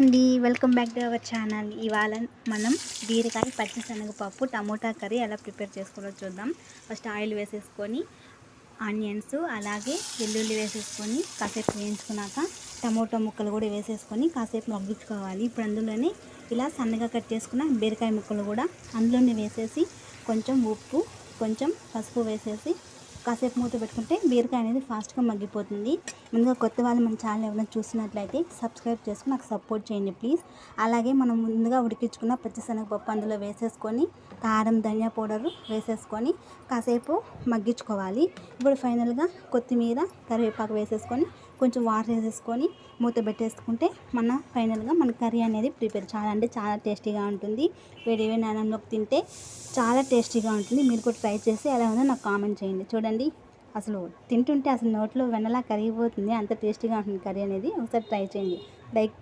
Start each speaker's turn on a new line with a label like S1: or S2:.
S1: అండి, welcome back to our channel. ఇవాళ మనం బీరకాయ పచ్చిశనగపప్పు టమోటా కర్రీ ఎలా ప్రిపేర్ చేసుకోవాలో చూద్దాం. ఫస్ట్ ఆయిల్ వేసేసుకొని ఆనియన్స్ అలాగే వెల్లుల్లి వేసేసుకొని కాసేపు వేయించుకున్నాక టమోటా ముక్కలు కూడా వేసేసుకొని కాసేపు మగ్గించుకోవాలి. ఇప్పుడు అందులోనే ఇలా సన్నగా కట్ చేసుకున్న బీరకాయ ముక్కలు కూడా అందులోనే వేసేసి కొంచెం ఉప్పు కొంచెం పసుపు వేసేసి కాసేపు మూత పెట్టుకుంటే బీరకాయ అనేది ఫాస్ట్గా మగ్గిపోతుంది. ముందుగా కొత్త వాళ్ళు మన ఛానల్ ఎవరైనా చూసినట్లయితే సబ్స్క్రైబ్ చేసుకుని నాకు సపోర్ట్ చేయండి ప్లీజ్. అలాగే మనం ముందుగా ఉడికించుకున్న పచ్చిశనగపప్పు అందులో వేసేసుకొని కారం ధనియా పౌడర్ వేసేసుకొని కాసేపు మగ్గించుకోవాలి. ఇప్పుడు ఫైనల్గా కొత్తిమీర కరివేపాకు వేసేసుకొని కొంచెం వాటర్ వేసేసుకొని మూత పెట్టేసుకుంటే ఫైనల్గా మన కర్రీ అనేది ప్రిపేర్ చాలా టేస్టీగా ఉంటుంది. వేడి వేడి అన్నంలోకి తింటే చాలా టేస్టీగా ఉంటుంది. మీరు కూడా ట్రై చేసి ఎలా ఉందో నాకు కామెంట్ చేయండి. చూడండి, అసలు తింటుంటే అసలు నోట్లో వెన్నలా కరిగిపోతుంది, అంత టేస్టీగా ఉంటుంది కర్రీ అనేది. ఒకసారి ట్రై చేయండి. లైక్